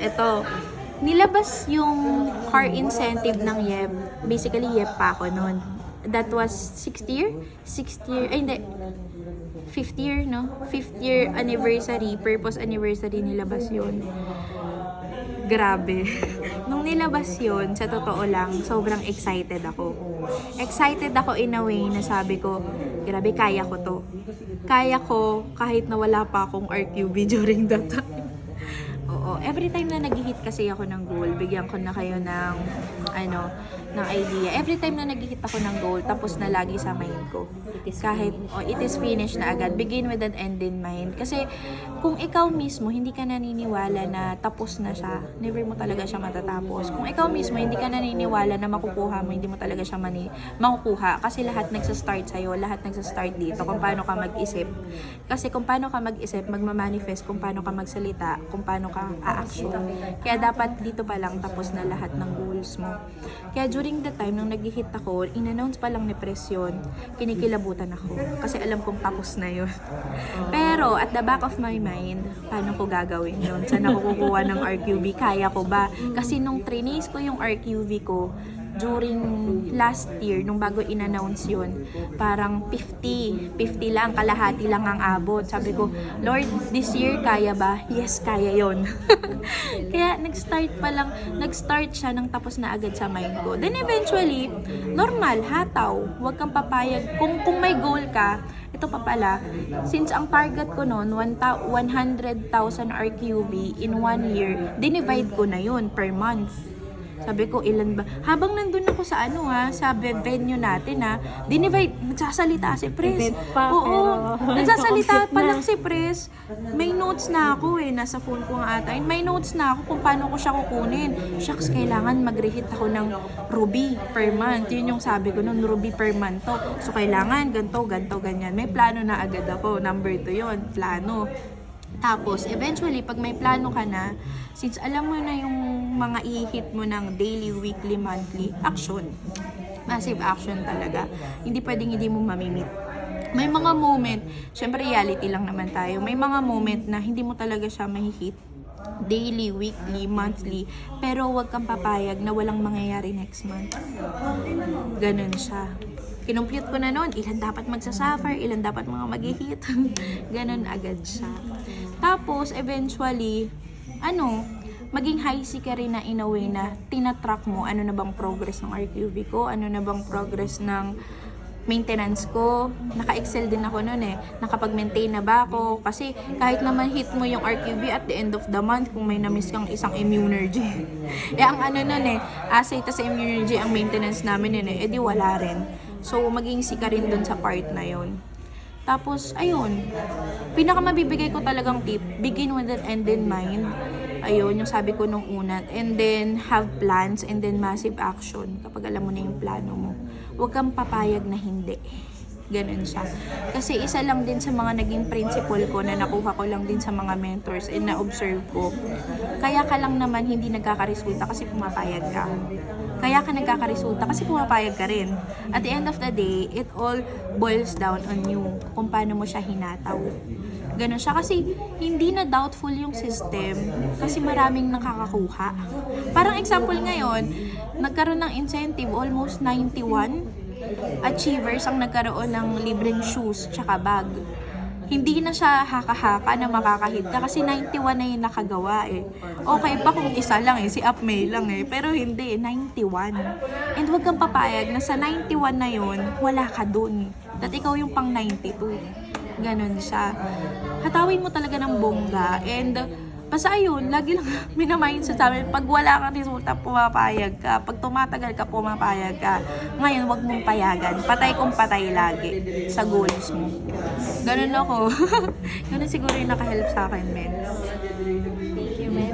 Ito, nilabas yung car incentive ng YEP. Basically, YEP pa ako noon. That was 6th year? 6th year, ay hindi. 5th year, no? 5th year anniversary, purpose anniversary nilabas yun. Grabe. Nung nilabas yun, sa totoo lang, sobrang excited ako. Excited ako in a way na sabi ko, grabe, kaya ko to. Kaya ko kahit na wala pa akong RQB during that time. Oo, every time na nag-hit kasi ako ng goal, bigyan ko na kayo ng ng idea. Every time na nag-hit ako ng goal, tapos na lagi sa mind ko. Kahit it is finished na agad, begin with an end in mind. Kasi kung ikaw mismo hindi ka naniniwala na tapos na siya, never mo talaga siya matatapos. Kung ikaw mismo hindi ka naniniwala na makukuha mo, hindi mo talaga siya makukuha. Kasi lahat nagsa-start sa'yo, lahat nagsa-start dito kung paano ka mag-isip. Kasi kung paano ka mag-isip, magmamanifest kung paano ka magsalita, kung paano ka a-action. Kaya dapat dito pa lang tapos na lahat ng goals mo. Kaya during the time nung nag-hit ako, in-announce pa lang ni Pres yun, kinikilabutan ako. Kasi alam kong tapos na yun. Pero at the back of my mind, paano ko gagawin yun? Saan ako kukuha ng RQB? Kaya ko ba? Kasi nung trinace ko yung RQB ko, during last year, nung bago in-announce yun, parang 50 lang, kalahati lang ang abot. Sabi ko, Lord, this year kaya ba? Yes, kaya yon. Kaya nag-start siya nang tapos na agad sa mind ko. Then eventually, normal, hataw. Huwag kang papayag. Kung may goal ka, ito pa pala, since ang target ko noon, 100,000 RQB in 1 year, dinivide ko na yun per month. Sabi ko, ilan ba? Habang nandun ako sa sa venue natin dinivide, nagsasalita si Pres. Oo, nagsasalita pa lang si Pres. May notes na ako nasa phone ko nga ata. May notes na ako kung paano ko siya kukunin. Shucks, kailangan mag-rehit ako ng Ruby per month. Yun yung sabi ko nun, Ruby per month to. So, kailangan ganto, ganyan. May plano na agad ako. Number 2 yun, plano. Tapos, eventually, pag may plano ka na, since alam mo na yung mga i-hit mo ng daily, weekly, monthly, action. Massive action talaga. Hindi pwedeng hindi mo mamimit. May mga moment, syempre reality lang naman tayo, may mga moment na hindi mo talaga siya mahihit. Daily, weekly, monthly, pero huwag kang papayag na walang mangyayari next month. Ganun siya. Kinumpute ko na noon, ilan dapat magsasuffer, ilan dapat mga mag-hit. Ganun agad siya. Tapos, eventually, maging high ka rin na in a way na tinatrack mo ano na bang progress ng RQB ko, ano na bang progress ng maintenance ko. Naka-excel din ako noon nakapag-maintain na ba ako, kasi kahit naman hit mo yung RQB at the end of the month, kung may na-miss kang isang Immunergy ang assay sa Immunergy ang maintenance namin edi wala rin. So maging sika rin dun sa part na yon. Tapos, ayun, pinakamabibigay ko talagang tip, begin with an end in mind. Ayun, yung sabi ko nung una. And then, have plans and then massive action kapag alam mo na yung plano mo. Huwag kang papayag na hindi. Ganun siya. Kasi isa lang din sa mga naging principle ko na nakuha ko lang din sa mga mentors and na-observe ko. Kaya ka lang naman hindi nagkakaresulta kasi pumapayag ka. Kaya ka nagkakaresulta kasi pumapayag ka rin. At the end of the day, it all boils down on you kung paano mo siya hinataw. Ganun siya kasi hindi na doubtful yung system kasi maraming nakakakuha. Parang example ngayon, nagkaroon ng incentive, almost 91 achievers ang nagkaroon ng libreng shoes tsaka bag. Hindi na siya haka-haka na makakahit ka kasi 91 na yung nakagawa Okay pa kung isa lang si Upmay lang pero hindi, 91. And huwag kang papayag na sa 91 na yun, wala ka dun. At ikaw yung pang 92. Ganon siya. Hatawin mo talaga ng bongga and basta ayun, lagi lang minamindset sa amin, pag wala kang resulta, pumapayag ka. Pag tumatagal ka, pumapayag ka. Ngayon, wag mong payagan. Patay kung patay lagi sa goals mo. Ganun ako. Ganun siguro yung nakahelp sa akin, men. Thank you, men.